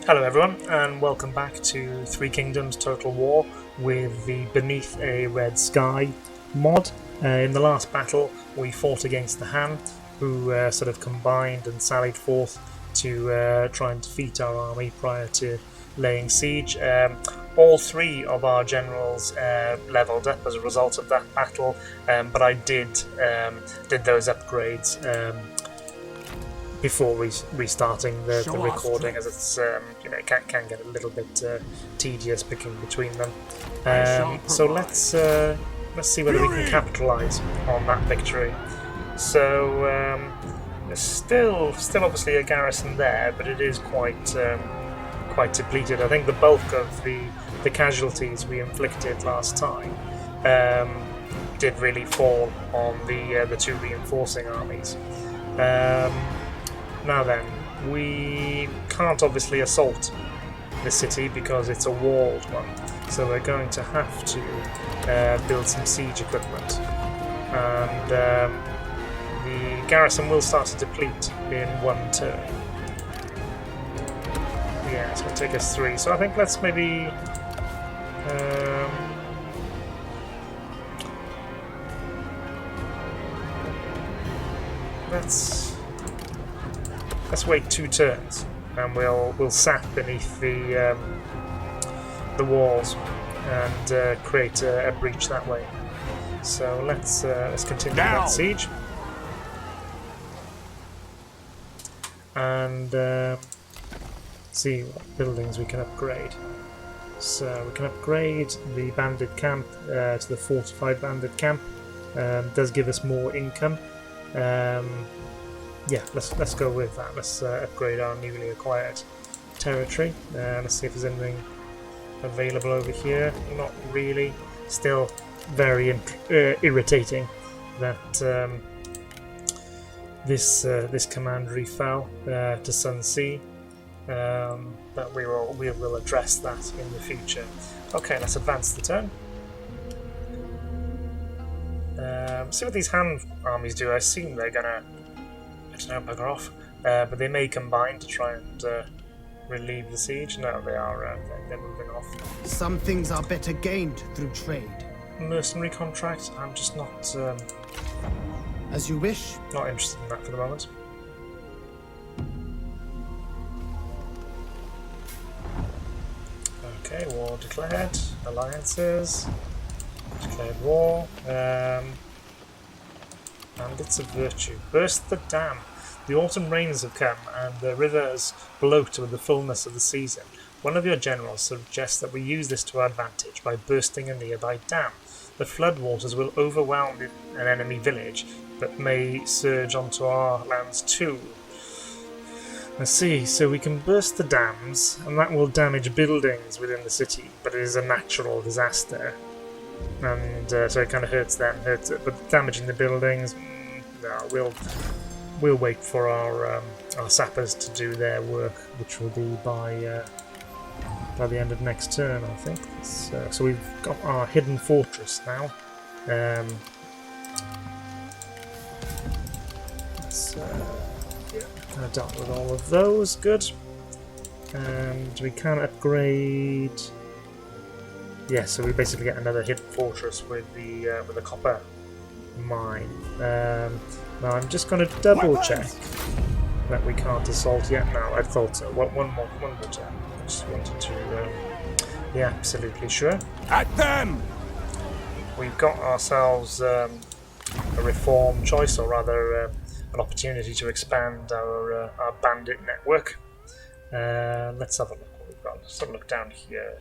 Hello everyone, and welcome back to Three Kingdoms Total War with the Beneath a Red Sky mod. In the last battle we fought against the Han, who sort of combined and sallied forth to try and defeat our army prior to laying siege. All three of our generals leveled up as a result of that battle, but I did those upgrades before restarting the recording, as it's it can get a little bit tedious picking between them. So let's see whether we can capitalise on that victory. So there's still obviously a garrison there, but it is quite depleted. I think the bulk of the casualties we inflicted last time did really fall on the two reinforcing armies. Now then, we can't obviously assault the city because it's a walled one, so we're going to have to build some siege equipment, and the garrison will start to deplete in one turn. Yeah, it's going to take us 3, so I think let's maybe let's wait 2 turns, and we'll sap beneath the walls and create a breach that way. So let's continue that siege and see what buildings we can upgrade. So we can upgrade the bandit camp to the fortified bandit camp. Does give us more income. Yeah, let's go with that. Let's upgrade our newly acquired territory. Let's see if there's anything available over here. Not really. Still very irritating that this commandery fell to Sun Sea. But we will address that in the future. Okay, let's advance the turn. See what these Han armies do. I assume they're gonna, I don't know, bugger off. But they may combine to try and relieve the siege. No, they are. They're moving off. Some things are better gained through trade. Mercenary contract. I'm just not. As you wish. Not interested in that for the moment. Okay, war declared. Alliances. Declared war. Bandits of Virtue. Burst the dam. The autumn rains have come, and the rivers bloat with the fullness of the season. One of your generals suggests that we use this to our advantage by bursting a nearby dam. The flood waters will overwhelm an enemy village, but may surge onto our lands too. Let's see, so we can burst the dams, and that will damage buildings within the city, but it is a natural disaster. And so it kind of hurts them, but damaging the buildings, no, we'll wait for our sappers to do their work, which will be by the end of next turn, I think. So we've got our hidden fortress now. I've dealt with all of those, good. And we can upgrade. Yeah, so we basically get another hidden fortress with the copper mine. Now I'm just going to double check that we can't assault yet. No, I thought so. One more turn. I just wanted to be absolutely sure. At them! We've got ourselves a reform choice, or rather an opportunity to expand our bandit network. Let's have a look what we've got. Let's have a look down here.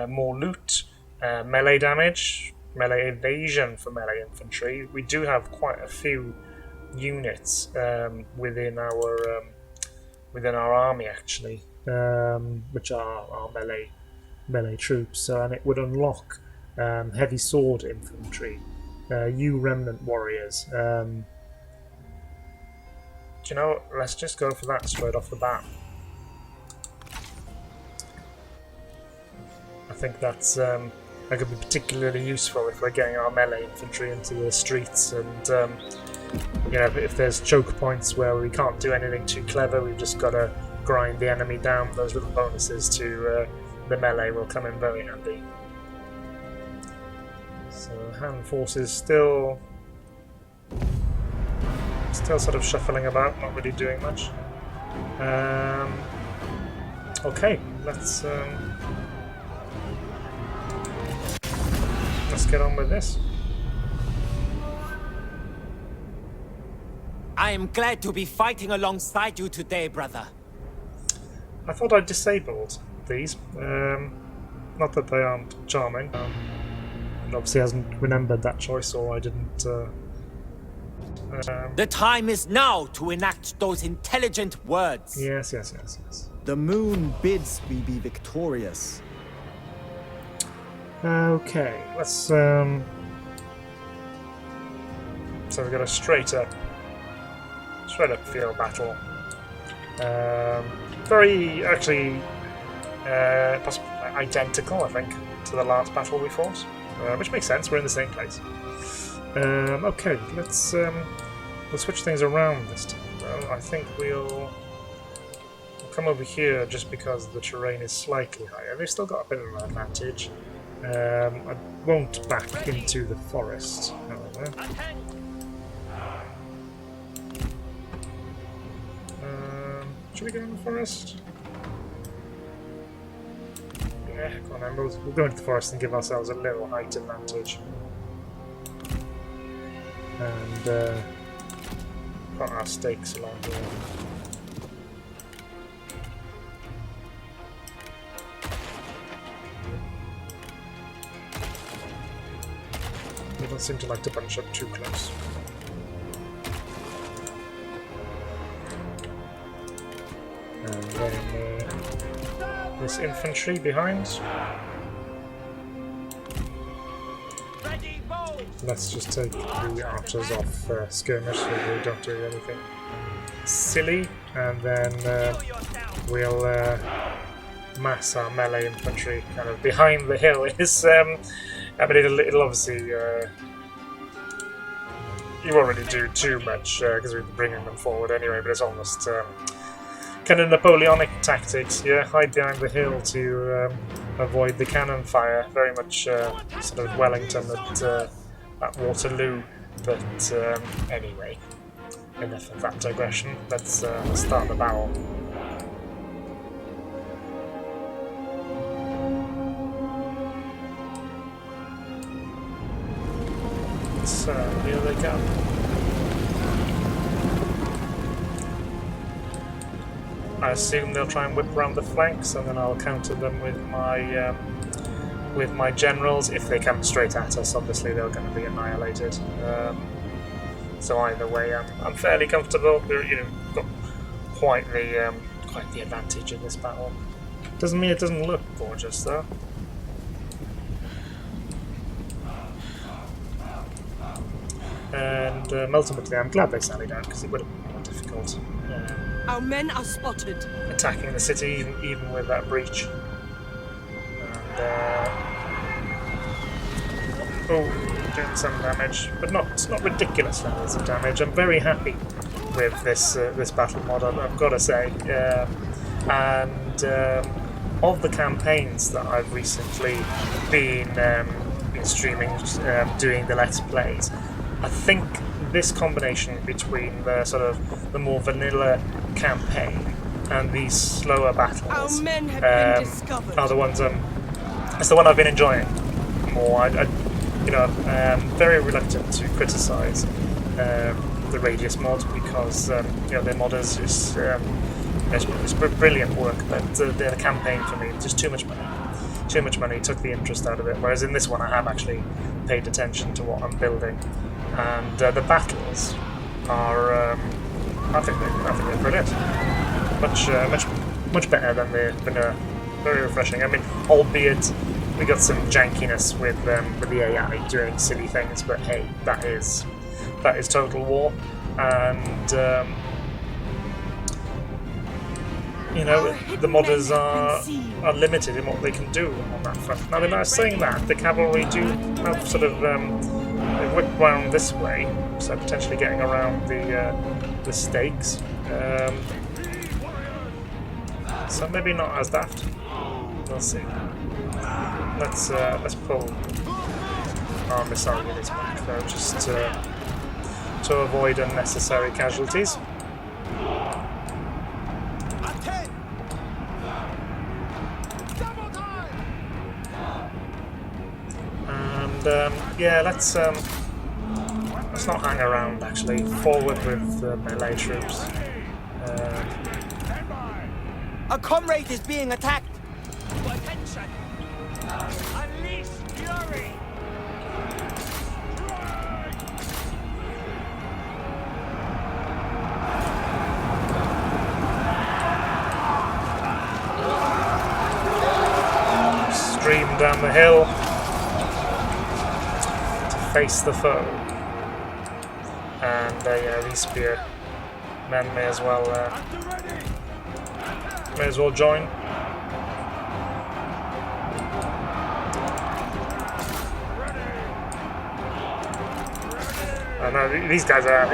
More loot, melee damage, melee evasion for melee infantry. We do have quite a few units within our army actually, which are our melee troops. So, and it would unlock heavy sword infantry, remnant warriors. Do you know? Let's just go for that straight off the bat. I think that's that could be particularly useful if we're getting our melee infantry into the streets, and if there's choke points where we can't do anything too clever, we've just got to grind the enemy down, those little bonuses to the melee will come in very handy. So hand forces still sort of shuffling about, not really doing much. Okay, let's get on with this. I am glad to be fighting alongside you today, brother. I thought I'd disabled these. Not that they aren't charming. It obviously hasn't remembered that choice, or I didn't. The time is now to enact those intelligent words. Yes. The moon bids we be victorious. Okay, let's. So we've got a straight up field battle. Very actually, possibly identical, I think, to the last battle we fought, which makes sense. We're in the same place. Okay, let's we'll switch things around this time. Well, I think we'll come over here just because the terrain is slightly higher. They've still got a bit of an advantage. I won't back into the forest, however. Should we go in the forest? Yeah, come on then. We'll go into the forest and give ourselves a little height advantage. And put our stakes along here. They don't seem to like to bunch up too close. And then this infantry behind. Let's just take the archers off skirmish so we don't do anything silly, and then we'll mass our melee infantry kind of behind the hill. I mean, it'll obviously you won't really do too much because we're bringing them forward anyway, but it's almost kind of Napoleonic tactics. Yeah, hide behind the hill to avoid the cannon fire. Very much sort of Wellington at Waterloo. But anyway, enough of that digression. Let's start the battle. So here they come. I assume they'll try and whip around the flanks, and then I'll counter them with my generals. If they come straight at us, obviously they're going to be annihilated. So either way, I'm fairly comfortable. We've got quite the advantage in this battle. Doesn't mean it doesn't look gorgeous though. And ultimately, I'm glad they sallied out because it would have been more difficult. Our men are spotted. Attacking the city, even with that breach. And doing some damage, but not ridiculous levels of damage. I'm very happy with this battle mod, I've got to say. And of the campaigns that I've recently been streaming, doing the Let's Plays, I think this combination between the more vanilla campaign and these slower battles Our men have been discovered. are the ones it's the one I've been enjoying more. I'm very reluctant to criticise the Radius mod because their modders it's brilliant work, but the campaign for me, just too much money. Too much money took the interest out of it. Whereas in this one, I have actually paid attention to what I'm building, and the battles are I think they're brilliant. Much better than the vanilla. Very refreshing. I mean, albeit we got some jankiness with the AI doing silly things, but hey, that is Total War, and the modders are limited in what they can do on that front. Now, I was saying that the cavalry do have sort of they whip round this way, so potentially getting around the stakes. So maybe not as daft. We'll see. Let's pull our missile units back though, just to avoid unnecessary casualties. And yeah, let's not hang around. Actually, forward with the melee troops. A comrade is being attacked. Attention! Unleash fury! Stream down the hill to face the foe. And yeah, these spear men may as well join. I know these guys are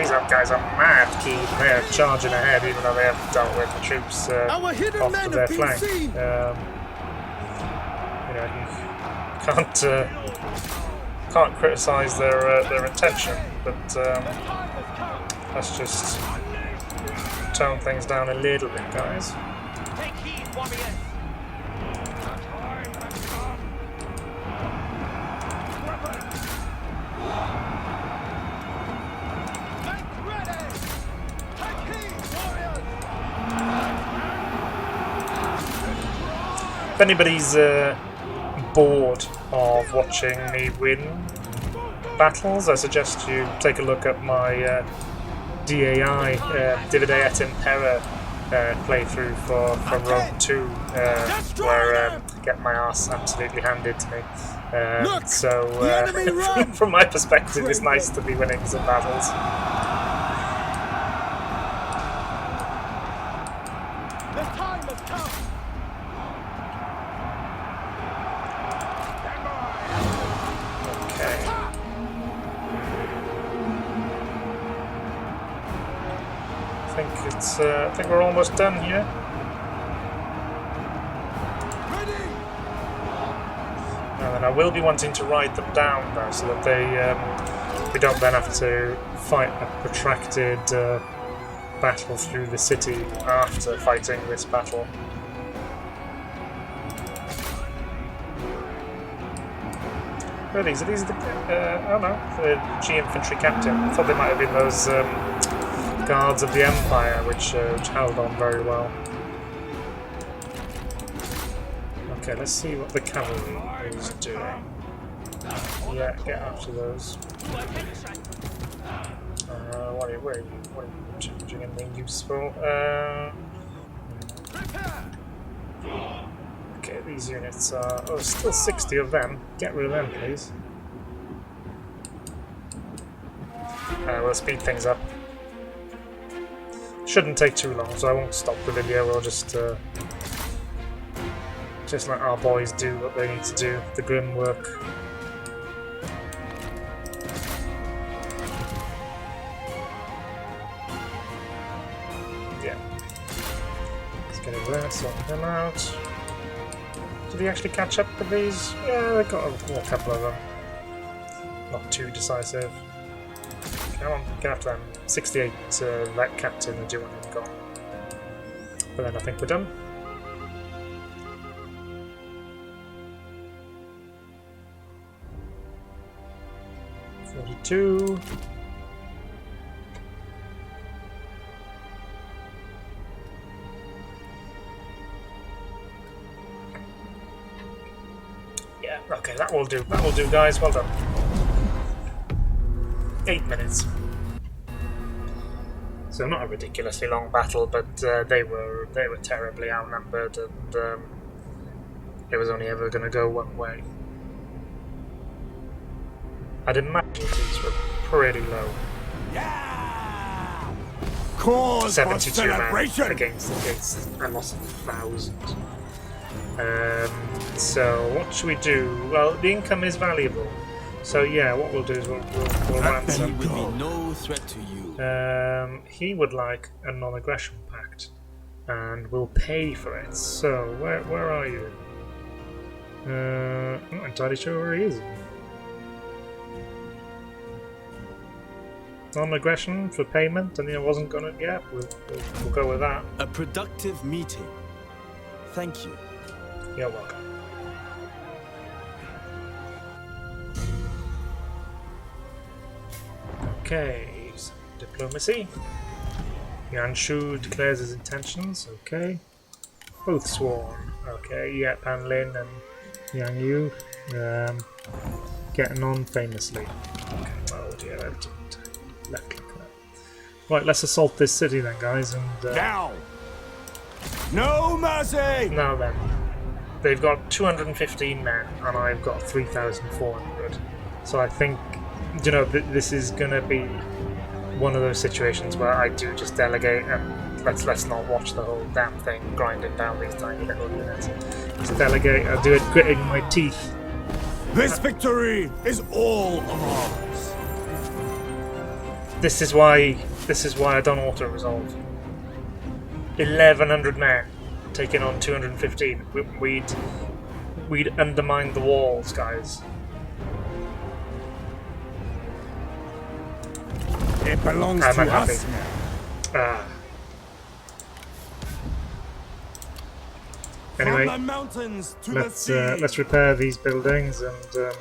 mad keen. They're charging ahead, even though they haven't dealt with the troops off to their flank. You know, you can't criticise their intention, but let's just tone things down a little bit, guys. Take heed, warriors! If anybody's bored of watching me win battles, I suggest you take a look at my DAI, Divide et Impera playthrough for Rome 2, where I get my arse absolutely handed to me. So, from my perspective, it's nice to be winning some battles. I think we're almost done here. And then I will be wanting to ride them down though, so that we don't then have to fight a protracted battle through the city after fighting this battle. Who are these? Are these the oh no, the G infantry captain? I thought they might have been those guards of the Empire, which held on very well. Okay, let's see what the cavalry is doing. Yeah, get after those. What are you doing anything useful? Okay, these units are... Oh, still 60 of them. Get rid of them, please. We'll speed things up. Shouldn't take too long, so I won't stop the video. We'll just let our boys do what they need to do, the grim work. Yeah. Let's get over there, sort them out. Did he actually catch up with these? Yeah, they got a couple of them. Not too decisive. Come on, get after them. 68 that captain, I do want him gone. But then I think we're done. $42. Yeah, okay, that will do. That will do, guys. Well done. 8 minutes. So not a ridiculously long battle, but they were terribly outnumbered, and it was only ever going to go one way. I'd imagine these were pretty low. Yeah! Cause 72 men celebration. against a loss of 1,000. So what should we do? Well, the income is valuable. So yeah, what we'll do is we'll ransom. Will be no threat to you. He would like a non-aggression pact. and we'll pay for it. So, where are you? I'm not entirely sure where he is. Non-aggression for payment, and I wasn't gonna. Yeah, we'll go with that. A productive meeting. Thank you. You're welcome. Okay, so diplomacy. Yuan Shu declares his intentions. Okay. Both sworn. Okay, yeah, Pan Lin and Yang Yu getting on famously. Okay, well, yeah, left click there. Right, let's assault this city then, guys, and Now! No mercy! now then. They've got 215 men, and I've got 3,400. So I think, you know, this is going to be one of those situations where I do just delegate and let's not watch the whole damn thing grinding down these tiny little units. Just delegate, I'll do it gritting my teeth. This victory is all of ours. This is why I don't auto-resolve. 1,100 men taking on 215. We'd undermine the walls, guys. It belongs I'm to unhappy. us now. Anyway, From the mountains to the sea. let's repair these buildings and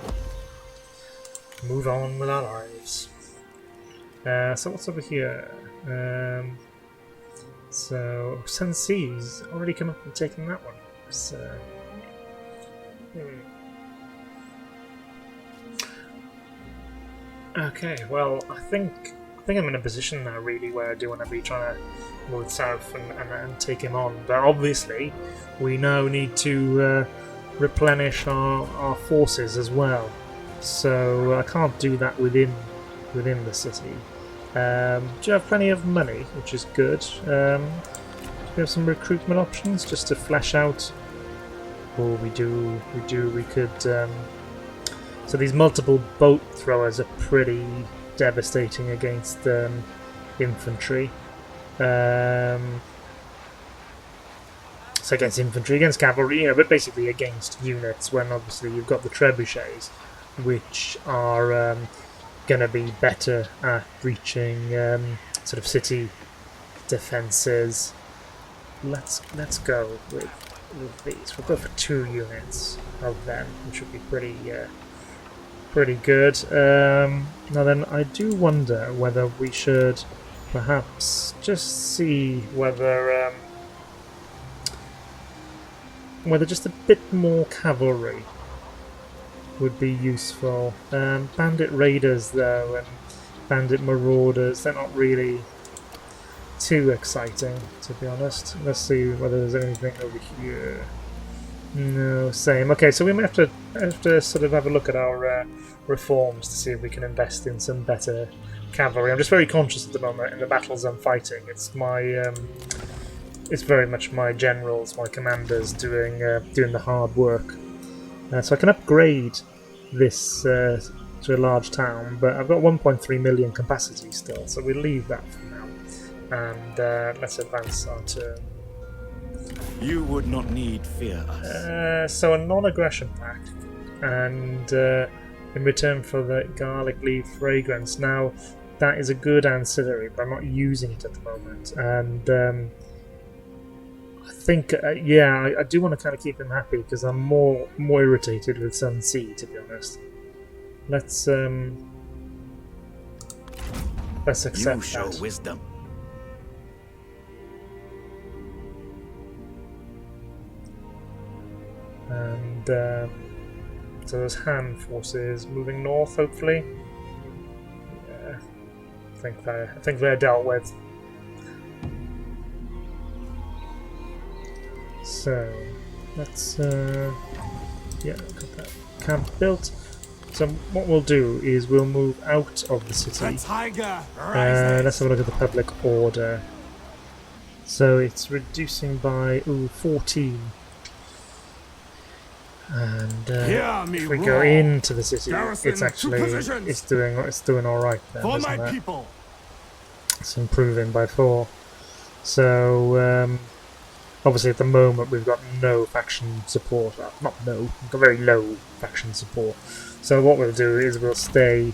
move on with our lives. So what's over here? So Sensi's already come up and taken that one. So, okay, well I think I'm in a position now really where I do want to be trying to move south and take him on. But obviously we now need to replenish our forces as well. So I can't do that within the city. Do you have plenty of money, which is good? Do we have some recruitment options just to flesh out? Oh, we do. We could. So these multiple boat throwers are pretty devastating against infantry. So against infantry, against cavalry, but basically against units. When obviously you've got the trebuchets, which are going to be better at breaching sort of city defences. Let's go with these. We'll go for 2 units of them, which would be pretty good. Now then, I do wonder whether we should perhaps just see whether just a bit more cavalry would be useful. Bandit raiders though and bandit marauders, they're not really too exciting, to be honest. Let's see whether there's anything over here. No, same. Okay, so we may have to sort of have a look at our reforms to see if we can invest in some better cavalry. I'm just very conscious at the moment in the battles I'm fighting. It's my it's very much my generals, my commanders doing the hard work. So I can upgrade this to a large town, but I've got 1.3 million capacity still, so we'll leave that for now. And let's advance our turn. You would not need fear us. So a non-aggression pact, and in return for the garlic leaf fragrance. Now, that is a good ancillary, but I'm not using it at the moment. And I think, I do want to kind of keep him happy because I'm more irritated with Sun Sea, to be honest. Let's accept You show that. wisdom. And so there's Han forces moving north, hopefully. Yeah, I think they're dealt with. So let's got that camp built. So what we'll do is we'll move out of the city. The tiger Let's have a look at the public order. So it's reducing by 14. And if we go into the city, it's actually doing all right then, for isn't my it? people. It's improving by 4. So Obviously, at the moment, we've got no faction support. Not no, we've got very low faction support. So what we'll do is we'll stay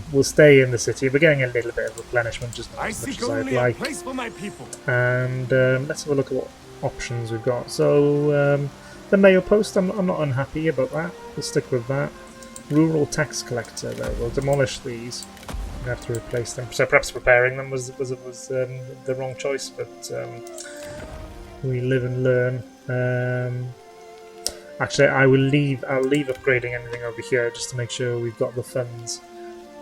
in the city. We're getting a little bit of replenishment, just not as much as I'd like. place for my people. And let's have a look at what options we've got. So the mail post, I'm not unhappy about that. We'll stick with that. Rural tax collector, though, we'll demolish these. We have to replace them. So perhaps repairing them was the wrong choice, but we live and learn. Actually, I'll leave upgrading anything over here just to make sure we've got the funds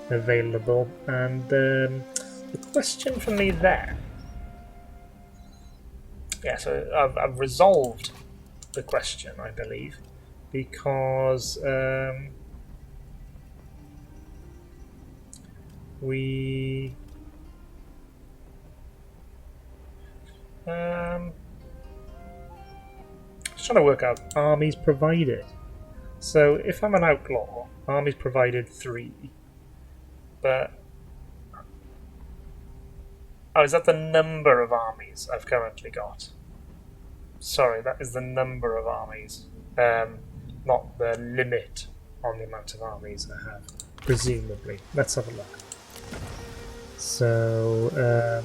available. And the question for me there, yeah, so I've resolved the question, I believe, because we just trying to work out armies provided. So if I'm an outlaw, armies provided 3, but oh, is that the number of armies I've currently got? Sorry, that is the number of armies, not the limit on the amount of armies I have, presumably. Let's have a look. So,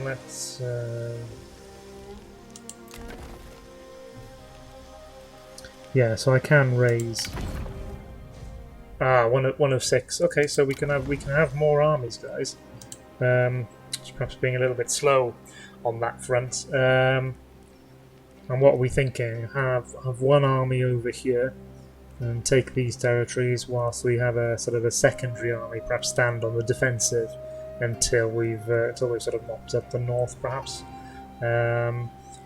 let's... yeah, so I can raise... one of 6. Okay, so we can have more armies, guys. Just perhaps being a little bit slow on that front. And what are we thinking? Have one army over here and take these territories, whilst we have a sort of a secondary army, perhaps stand on the defensive until we've sort of mopped up the north, perhaps.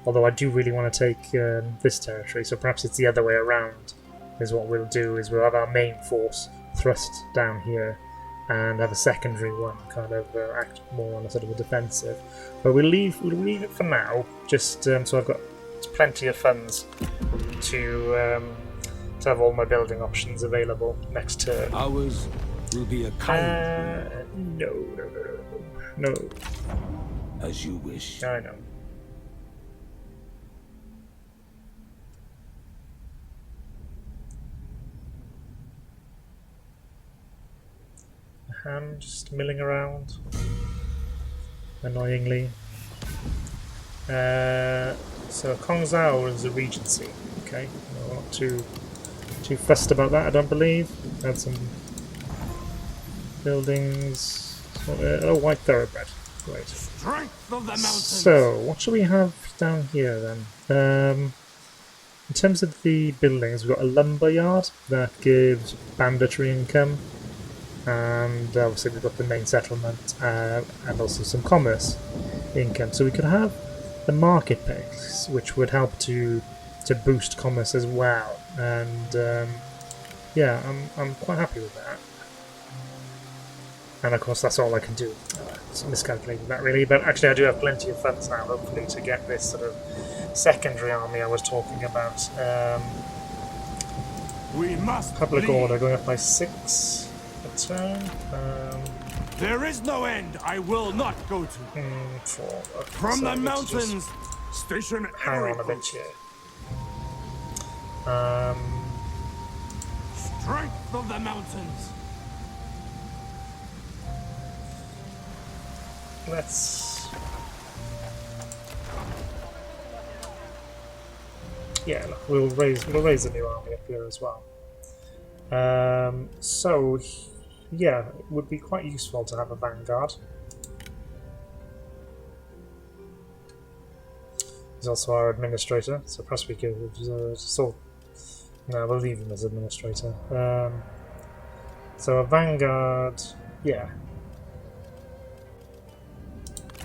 Although I do really want to take this territory, so perhaps it's the other way around. Is what we'll do is we'll have our main force thrust down here and have a secondary one kind of act more on a sort of a defensive. But we'll leave it for now, just so I've got plenty of funds to have all my building options available next turn. Ours will be a kind. No. As you wish. I know. I'm just milling around annoyingly. So Kongzhou is a regency. Okay, no, not too fussed about that, I don't believe. Had some buildings. Oh, white thoroughbred. Great. Strength of the mountains. So what should we have down here then? In terms of the buildings, we've got a lumber yard that gives banditry income. And obviously we've got the main settlement and also some commerce income. So we could have the marketplace, which would help to boost commerce as well. And yeah, I'm quite happy with that. And of course that's all I can do. It's miscalculating that really, but actually I do have plenty of funds now, hopefully, to get this sort of secondary army I was talking about. We must Public order going up by 6. Turn. There is no end I will not go to. 4. Okay, From so the I need to just mountains, station hang every on a bit post. here. Strength of the mountains. Let's. Yeah, look, we'll raise a new army up here as well. So. Yeah, it would be quite useful to have a vanguard. He's also our administrator, so perhaps we could no, we'll leave him as administrator. So a vanguard, yeah.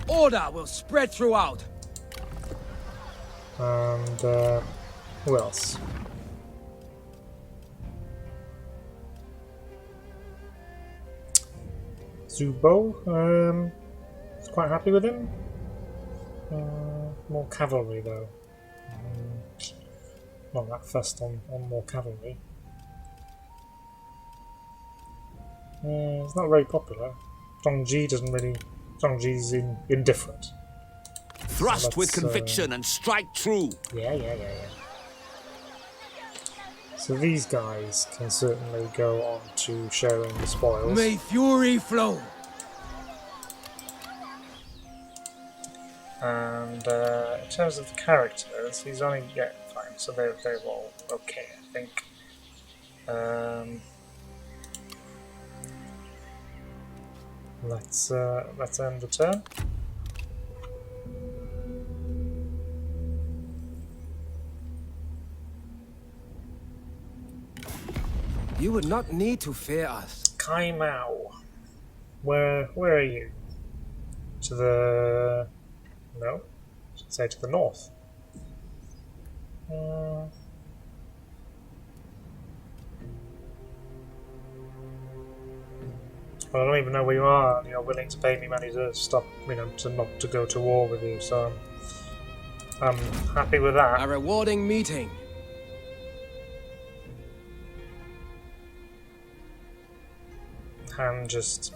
Order will spread throughout. And who else? Zubo, was quite happy with him. More cavalry though. Not that fussed on more cavalry. It's not very popular. Zhongji doesn't really. Zhongji's indifferent. Thrust with let's, conviction and strike true. Yeah. So these guys can certainly go on to sharing the spoils. May fury flow. And in terms of the characters, he's only fine. So they're all okay, I think. Let's end the turn. You would not need to fear us. Kai Mao. Where are you? To the... no? I should say to the north. Well, I don't even know where you are, and you're willing to pay me money to stop, to not to go to war with you, so I'm happy with that. A rewarding meeting. I'm just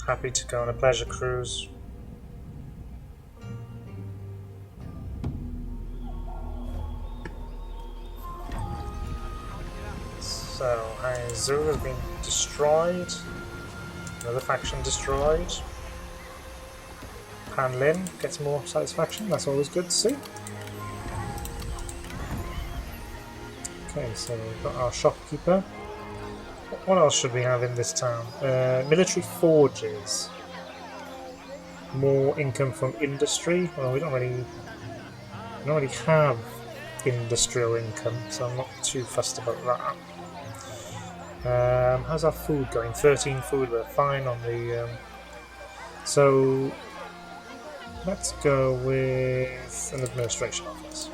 happy to go on a pleasure cruise. So, Haizu has been destroyed. Another faction destroyed. Pan Lin gets more satisfaction, that's always good to see. Okay, so we've got our shopkeeper. What else should we have in this town? Military forges. More income from industry. Well, we don't really have industrial income, so I'm not too fussed about that. How's our food going? 13 food, we're fine on the... So, let's go with an administration office.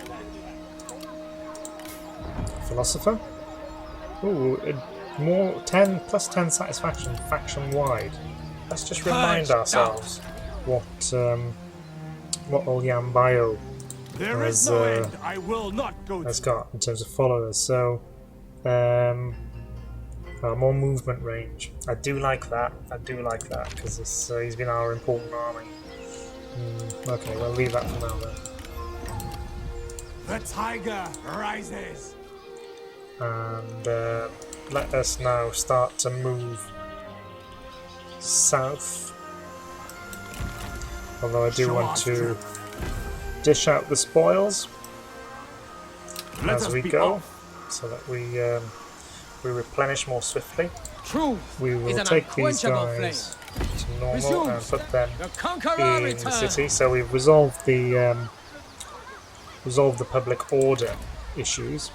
Philosopher? Ooh, more 10 plus 10 satisfaction faction wide. Let's just remind ourselves what old Yam Baihu has got in terms of followers. So more movement range. I do like that because he's been our important army. Okay, we'll leave that for now then. The tiger rises. And let us now start to move south. Although I do want to dish out the spoils as we go, so that we replenish more swiftly. We will take these guys to normal and put them in the city. So we've resolved the public order issues.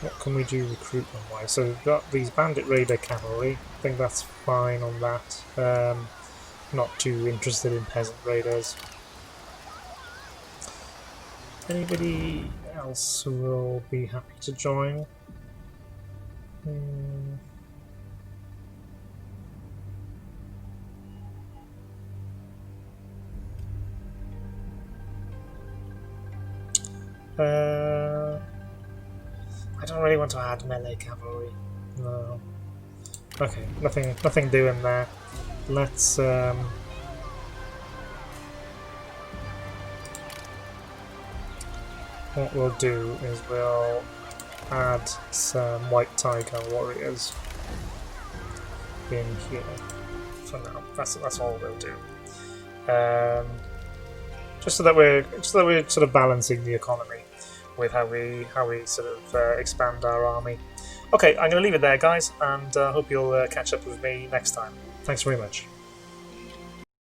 What can we do recruitment-wise? So we've got these bandit raider cavalry. I think that's fine on that. Not too interested in peasant raiders. Anybody else who will be happy to join? I don't really want to add melee cavalry. No. Okay, nothing doing there. Let's what we'll do is we'll add some white tiger warriors in here for now. That's all we'll do. Just so that we're sort of balancing the economy with how we sort of expand our army. Okay, I'm going to leave it there, guys, and hope you'll catch up with me next time. Thanks very much.